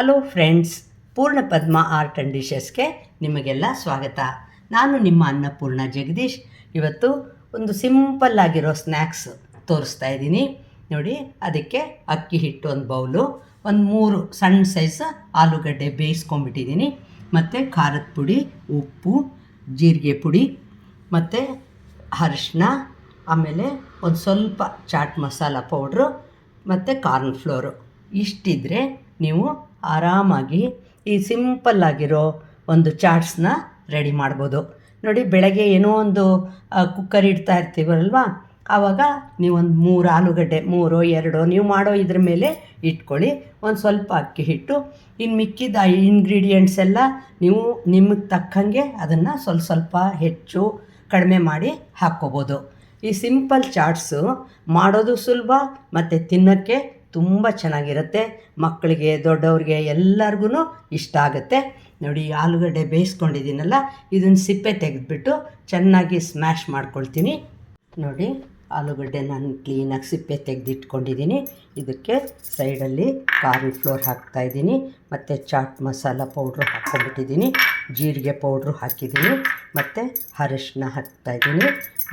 Hello friends, ಪೂರ್ಣಪದ್ಮ art and ಡಿಶಸ್ಗೆ ನಿಮಗೆಲ್ಲ ಸ್ವಾಗತ. ನಾನು ನಿಮ್ಮ ಅನ್ನಪೂರ್ಣ ಜಗದೀಶ್. ಇವತ್ತು ಒಂದು ಸಿಂಪಲ್ ಆಗಿರೋ ಸ್ನ್ಯಾಕ್ಸ್ ತೋರಿಸ್ತಾ ಇದ್ದೀನಿ ನೋಡಿ. ಅದಕ್ಕೆ ಅಕ್ಕಿ ಹಿಟ್ಟು ಒಂದು ಬೌಲು, ಒಂದು 3 ಸಣ್ಣ ಸೈಜ್ ಆಲೂಗಡ್ಡೆ ಬೇಯಿಸ್ಕೊಂಡ್ಬಿಟ್ಟಿದ್ದೀನಿ, ಮತ್ತು ಖಾರದ ಪುಡಿ, ಉಪ್ಪು, ಜೀರಿಗೆ ಪುಡಿ ಮತ್ತು ಅರಿಶಿನ, ಆಮೇಲೆ ಒಂದು ಸ್ವಲ್ಪ ಚಾಟ್ ಮಸಾಲ ಪೌಡ್ರು ಮತ್ತು ಕಾರ್ನ್ಫ್ಲೋರು. ಇಷ್ಟಿದ್ರೆ ನೀವು ಆರಾಮಾಗಿ ಈ ಸಿಂಪಲ್ಲಾಗಿರೋ ಒಂದು ಚಾಟ್ಸ್ನ ರೆಡಿ ಮಾಡ್ಬೋದು ನೋಡಿ. ಬೆಳಗ್ಗೆ ಏನೋ ಒಂದು ಕುಕ್ಕರ್ ಇಡ್ತಾ ಇರ್ತೀವಲ್ವ, ಆವಾಗ ನೀವೊಂದು 3 ಆಲೂಗಡ್ಡೆ, 3 2 ನೀವು ಮಾಡೋ ಇದ್ರ ಮೇಲೆ ಇಟ್ಕೊಳ್ಳಿ. ಒಂದು ಸ್ವಲ್ಪ ಅಕ್ಕಿ ಹಿಟ್ಟು, ಇನ್ನು ಮಿಕ್ಕಿದ ಇಂಗ್ರೀಡಿಯೆಂಟ್ಸ್ ಎಲ್ಲ ನೀವು ನಿಮಗೆ ತಕ್ಕಂಗೆ ಅದನ್ನು ಸ್ವಲ್ಪ ಹೆಚ್ಚು ಕಡಿಮೆ ಮಾಡಿ ಹಾಕ್ಕೋಬೋದು. ಈ ಸಿಂಪಲ್ ಚಾಟ್ಸು ಮಾಡೋದು ಸುಲಭ ಮತ್ತು ತಿನ್ನೋಕ್ಕೆ ತುಂಬ ಚೆನ್ನಾಗಿರುತ್ತೆ. ಮಕ್ಕಳಿಗೆ, ದೊಡ್ಡವ್ರಿಗೆ ಎಲ್ಲರಿಗೂ ಇಷ್ಟ ಆಗುತ್ತೆ ನೋಡಿ. ಆಲೂಗಡ್ಡೆ ಬೇಯಿಸ್ಕೊಂಡಿದ್ದೀನಲ್ಲ, ಇದನ್ನು ಸಿಪ್ಪೆ ತೆಗೆದುಬಿಟ್ಟು ಚೆನ್ನಾಗಿ ಸ್ಮ್ಯಾಶ್ ಮಾಡ್ಕೊಳ್ತೀನಿ ನೋಡಿ. ಆಲೂಗಡ್ಡೆ ನಾನು ಕ್ಲೀನಾಗಿ ಸಿಪ್ಪೆ ತೆಗೆದಿಟ್ಕೊಂಡಿದ್ದೀನಿ. ಇದಕ್ಕೆ ಸೈಡಲ್ಲಿ ಕಾರ್ನ್ಫ್ಲೋರ್ ಹಾಕ್ತಾಯಿದ್ದೀನಿ, ಮತ್ತು ಚಾಟ್ ಮಸಾಲ ಪೌಡ್ರು ಹಾಕ್ಕೊಂಡ್ಬಿಟ್ಟಿದ್ದೀನಿ, ಜೀರಿಗೆ ಪೌಡ್ರು ಹಾಕಿದ್ದೀನಿ, ಮತ್ತು ಅರಿಶಿನ ಹಾಕ್ತಾಯಿದ್ದೀನಿ.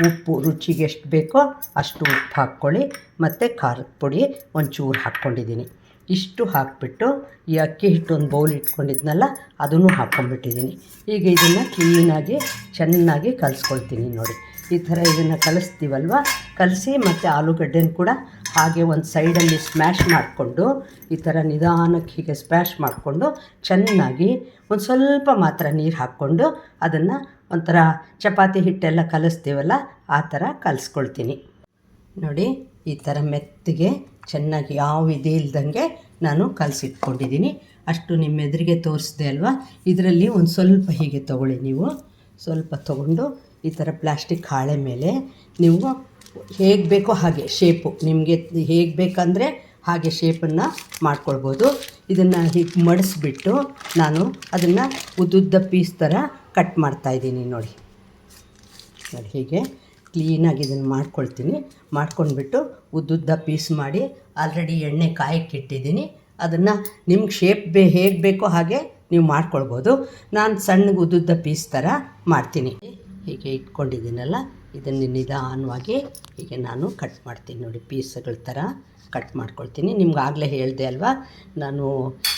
ಉಪ್ಪು ರುಚಿಗೆ ಎಷ್ಟು ಬೇಕೋ ಅಷ್ಟು ಉಪ್ಪು ಹಾಕ್ಕೊಳ್ಳಿ, ಮತ್ತು ಖಾರದ ಪುಡಿ ಒಂಚೂರು ಹಾಕ್ಕೊಂಡಿದ್ದೀನಿ. ಇಷ್ಟು ಹಾಕಿಬಿಟ್ಟು ಈ ಅಕ್ಕಿ ಹಿಟ್ಟು ಒಂದು ಬೌಲ್ ಇಟ್ಕೊಂಡಿದ್ನಲ್ಲ, ಅದನ್ನು ಹಾಕ್ಕೊಂಡ್ಬಿಟ್ಟಿದ್ದೀನಿ. ಈಗ ಇದನ್ನು ಕ್ಲೀನಾಗಿ ಚೆನ್ನಾಗಿ ಕಲಿಸ್ಕೊಳ್ತೀನಿ ನೋಡಿ. ಈ ಥರ ಇದನ್ನು ಕಲಿಸ್ತೀವಲ್ವ, ಕಲಸಿ ಮತ್ತು ಆಲೂಗಡ್ಡೆನ ಕೂಡ ಹಾಗೆ ಒಂದು ಸೈಡಲ್ಲಿ ಸ್ಮ್ಯಾಶ್ ಮಾಡಿಕೊಂಡು, ಈ ಥರ ನಿಧಾನಕ್ಕೆ ಹೀಗೆ ಸ್ಮ್ಯಾಶ್ ಮಾಡಿಕೊಂಡು ಚೆನ್ನಾಗಿ ಒಂದು ಸ್ವಲ್ಪ ಮಾತ್ರ ನೀರು ಹಾಕ್ಕೊಂಡು ಅದನ್ನು ಒಂಥರ ಚಪಾತಿ ಹಿಟ್ಟೆಲ್ಲ ಕಲಿಸ್ತೀವಲ್ಲ ಆ ಥರ ಕಲಿಸ್ಕೊಳ್ತೀನಿ ನೋಡಿ. ಈ ಥರ ಮೆತ್ತಗೆ ಚೆನ್ನಾಗಿ ಯಾವ ಇದೇ ಇಲ್ದಂಗೆ ನಾನು ಕಲಸಿಟ್ಕೊಂಡಿದ್ದೀನಿ. ಅಷ್ಟು ನಿಮ್ಮ ಎದುರಿಗೆ ತೋರಿಸ್ದೆ ಅಲ್ವಾ. ಇದರಲ್ಲಿ ಒಂದು ಸ್ವಲ್ಪ ಹೀಗೆ ತೊಗೊಳ್ಳಿ, ನೀವು ಸ್ವಲ್ಪ ತೊಗೊಂಡು ಈ ಥರ ಪ್ಲಾಸ್ಟಿಕ್ ಹಾಳೆ ಮೇಲೆ ನೀವು ಹೇಗೆ ಬೇಕೋ ಹಾಗೆ ಶೇಪು, ನಿಮಗೆ ಹೇಗೆ ಬೇಕಂದರೆ ಹಾಗೆ ಶೇಪನ್ನು ಮಾಡ್ಕೊಳ್ಬೋದು. ಇದನ್ನು ಹೀಗೆ ಮಡಿಸ್ಬಿಟ್ಟು ನಾನು ಅದನ್ನು ಉದ್ದುದ್ದ ಪೀಸ್ ಥರ ಕಟ್ ಮಾಡ್ತಾಯಿದ್ದೀನಿ ನೋಡಿ. ಹೀಗೆ ಕ್ಲೀನಾಗಿ ಇದನ್ನು ಮಾಡ್ಕೊಳ್ತೀನಿ. ಮಾಡ್ಕೊಂಡ್ಬಿಟ್ಟು ಉದ್ದುದ್ದ ಪೀಸ್ ಮಾಡಿ ಆಲ್ರೆಡಿ ಎಣ್ಣೆ ಕಾಯಕ್ಕಿಟ್ಟಿದ್ದೀನಿ. ಅದನ್ನು ನಿಮ್ಗೆ ಶೇಪ್ ಹೇಗೆ ಬೇಕೋ ಹಾಗೆ ನೀವು ಮಾಡ್ಕೊಳ್ಬೋದು. ನಾನು ಸಣ್ಣಗೆ ಉದ್ದುದ್ದ ಪೀಸ್ ಥರ ಮಾಡ್ತೀನಿ. ಹೀಗೆ ಇಟ್ಕೊಂಡಿದ್ದೀನಲ್ಲ, ಇದನ್ನು ನಿಧಾನವಾಗಿ ಹೀಗೆ ನಾನು ಕಟ್ ಮಾಡ್ತೀನಿ ನೋಡಿ. ಪೀಸ್ಗಳ ಥರ ಕಟ್ ಮಾಡ್ಕೊಳ್ತೀನಿ. ನಿಮ್ಗೆ ಆಗಲೇ ಹೇಳಿದೆ ಅಲ್ವಾ, ನಾನು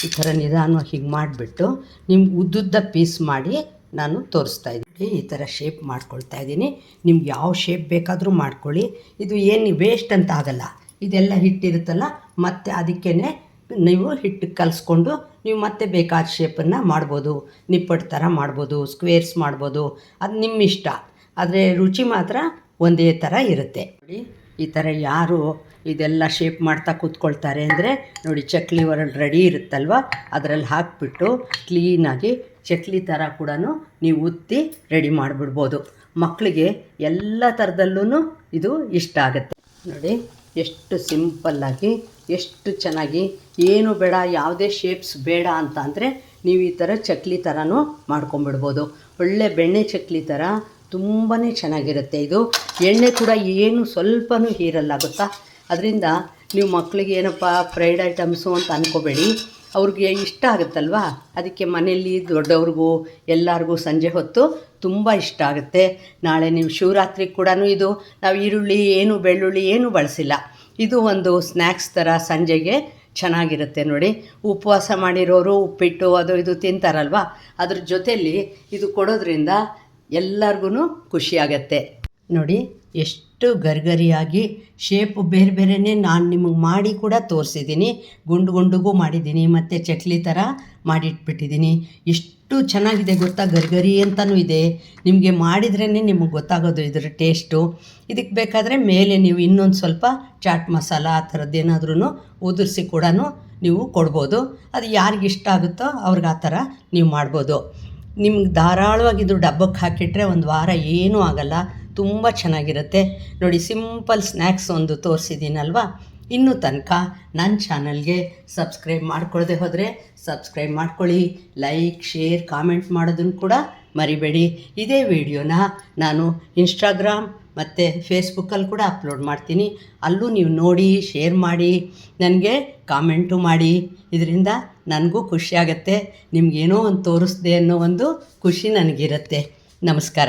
ಈ ಥರ ನಿಧಾನವಾಗಿ ಹೀಗೆ ಮಾಡಿಬಿಟ್ಟು ನಿಮ್ಗೆ ಉದ್ದುದ್ದ ಪೀಸ್ ಮಾಡಿ ನಾನು ತೋರಿಸ್ತಾ ಇದ್ದೀನಿ. ಈ ಥರ ಶೇಪ್ ಮಾಡ್ಕೊಳ್ತಾ ಇದ್ದೀನಿ. ನಿಮ್ಗೆ ಯಾವ ಶೇಪ್ ಬೇಕಾದರೂ ಮಾಡ್ಕೊಳ್ಳಿ. ಇದು ಏನು ವೇಸ್ಟ್ ಅಂತ ಆಗಲ್ಲ. ಇದೆಲ್ಲ ಹಿಟ್ಟಿರುತ್ತಲ್ಲ, ಮತ್ತು ಅದಕ್ಕೇ ನೀವು ಹಿಟ್ಟು ಕಲಿಸ್ಕೊಂಡು ನೀವು ಮತ್ತೆ ಬೇಕಾದ ಶೇಪನ್ನು ಮಾಡ್ಬೋದು. ನಿಪ್ಪಟ್ಟು ಥರ ಮಾಡ್ಬೋದು, ಸ್ಕ್ವೇರ್ಸ್ ಮಾಡ್ಬೋದು, ಅದು ನಿಮ್ಮ ಇಷ್ಟ. ಆದರೆ ರುಚಿ ಮಾತ್ರ ಒಂದೇ ಥರ ಇರುತ್ತೆ ನೋಡಿ. ಈ ಥರ ಯಾರು ಇದೆಲ್ಲ ಶೇಪ್ ಮಾಡ್ತಾ ಕೂತ್ಕೊಳ್ತಾರೆ ಅಂದರೆ ನೋಡಿ, ಚಕ್ಲಿ ಒರಳು ರೆಡಿ ಇರುತ್ತಲ್ವ, ಅದರಲ್ಲಿ ಹಾಕಿಬಿಟ್ಟು ಕ್ಲೀನಾಗಿ ಚಕ್ಲಿ ಥರ ಕೂಡ ನೀವು ಉತ್ತಿ ರೆಡಿ ಮಾಡಿಬಿಡ್ಬೋದು. ಮಕ್ಕಳಿಗೆ ಎಲ್ಲ ಥರದಲ್ಲೂ ಇದು ಇಷ್ಟ ಆಗುತ್ತೆ ನೋಡಿ. ಎಷ್ಟು ಸಿಂಪಲ್ಲಾಗಿ, ಎಷ್ಟು ಚೆನ್ನಾಗಿ, ಏನು ಬೇಡ, ಯಾವುದೇ ಶೇಪ್ಸ್ ಬೇಡ ಅಂತ ಅಂದರೆ ನೀವು ಈ ಥರ ಚಕ್ಲಿ ಥರನೂ ಮಾಡ್ಕೊಂಬಿಡ್ಬೋದು. ಒಳ್ಳೆ ಬೆಣ್ಣೆ ಚಕ್ಲಿ ಥರ ತುಂಬಾ ಚೆನ್ನಾಗಿರುತ್ತೆ. ಇದು ಎಣ್ಣೆ ಕೂಡ ಏನು ಸ್ವಲ್ಪನೂ ಹೀರಲ್ಲ ಗೊತ್ತಾ. ಅದರಿಂದ ನೀವು ಮಕ್ಕಳಿಗೆ ಏನಪ್ಪ ಫ್ರೈಡ್ ಐಟಮ್ಸು ಅಂತ ಅಂದ್ಕೋಬೇಡಿ, ಅವ್ರಿಗೆ ಇಷ್ಟ ಆಗುತ್ತಲ್ವ. ಅದಕ್ಕೆ ಮನೆಯಲ್ಲಿ ದೊಡ್ಡವ್ರಿಗೂ ಎಲ್ಲರಿಗೂ ಸಂಜೆ ಹೊತ್ತು ತುಂಬ ಇಷ್ಟ ಆಗುತ್ತೆ. ನಾಳೆ ನೀವು ಶಿವರಾತ್ರಿ ಕೂಡ ಇದು ನಾವು ಈರುಳ್ಳಿ ಏನು ಬೆಳ್ಳುಳ್ಳಿ ಏನು ಬಳಸಿಲ್ಲ. ಇದು ಒಂದು ಸ್ನ್ಯಾಕ್ಸ್ ಥರ ಸಂಜೆಗೆ ಚೆನ್ನಾಗಿರುತ್ತೆ ನೋಡಿ. ಉಪವಾಸ ಮಾಡಿರೋರು ಉಪ್ಪಿಟ್ಟು ಅದು ಇದು ತಿಂತಾರಲ್ವ, ಅದ್ರ ಜೊತೆಯಲ್ಲಿ ಇದು ಕೊಡೋದ್ರಿಂದ ಎಲ್ಲರಿಗೂ ಖುಷಿಯಾಗತ್ತೆ ನೋಡಿ. ಎಷ್ಟು ಗರಿಗರಿಯಾಗಿ ಶೇಪು ಬೇರೆ ಬೇರೆಯೇ ನಾನು ನಿಮಗೆ ಮಾಡಿ ಕೂಡ ತೋರಿಸಿದ್ದೀನಿ. ಗುಂಡು ಗುಂಡಿಗೂ ಮಾಡಿದ್ದೀನಿ, ಮತ್ತು ಚಕ್ಲಿ ಥರ ಮಾಡಿಟ್ಬಿಟ್ಟಿದ್ದೀನಿ. ಎಷ್ಟು ಚೆನ್ನಾಗಿದೆ ಗೊತ್ತಾ, ಗರಿಗರಿ ಅಂತಲೂ ಇದೆ. ನಿಮಗೆ ಮಾಡಿದ್ರೇ ನಿಮಗೆ ಗೊತ್ತಾಗೋದು ಇದರ ಟೇಸ್ಟು. ಇದಕ್ಕೆ ಬೇಕಾದರೆ ಮೇಲೆ ನೀವು ಇನ್ನೊಂದು ಸ್ವಲ್ಪ ಚಾಟ್ ಮಸಾಲ ಆ ಥರದ್ದೇನಾದ್ರೂ ಉದುರಿಸಿ ಕೂಡ ನೀವು ಕೊಡ್ಬೋದು. ಅದು ಯಾರಿಗಿಷ್ಟ ಆಗುತ್ತೋ ಅವ್ರಿಗೆ ಆ ಥರ ನೀವು ಮಾಡ್ಬೋದು. ನಿಮ್ಗೆ ಧಾರಾಳವಾಗಿ ಇದು ಡಬ್ಬಕ್ಕೆ ಹಾಕಿಟ್ರೆ ಒಂದು ವಾರ ಏನೂ ಆಗಲ್ಲ, ತುಂಬ ಚೆನ್ನಾಗಿರುತ್ತೆ ನೋಡಿ. ಸಿಂಪಲ್ ಸ್ನ್ಯಾಕ್ಸ್ ಒಂದು ತೋರಿಸಿದ್ದೀನಲ್ವ. ಇನ್ನೂ ತನಕ ನನ್ನ ಚಾನಲ್ಗೆ ಸಬ್ಸ್ಕ್ರೈಬ್ ಮಾಡ್ಕೊಳ್ಳದೆ ಹೋದರೆ ಸಬ್ಸ್ಕ್ರೈಬ್ ಮಾಡ್ಕೊಳ್ಳಿ. ಲೈಕ್, ಶೇರ್, ಕಾಮೆಂಟ್ ಮಾಡೋದನ್ನು ಕೂಡ ಮರಿಬೇಡಿ. ಇದೇ ವಿಡಿಯೋನ ನಾನು ಇನ್ಸ್ಟಾಗ್ರಾಮ್ ಮತ್ತು ಫೇಸ್ಬುಕ್ಕಲ್ಲಿ ಕೂಡ ಅಪ್ಲೋಡ್ ಮಾಡ್ತೀನಿ. ಅಲ್ಲೂ ನೀವು ನೋಡಿ, ಶೇರ್ ಮಾಡಿ, ನನಗೆ ಕಾಮೆಂಟು ಮಾಡಿ. ಇದರಿಂದ ನನಗೂ ಖುಷಿಯಾಗತ್ತೆ. ನಿಮಗೇನೋ ಒಂದು ತೋರಿಸ್ದೆ ಅನ್ನೋ ಒಂದು ಖುಷಿ ನನಗಿರುತ್ತೆ. ನಮಸ್ಕಾರ.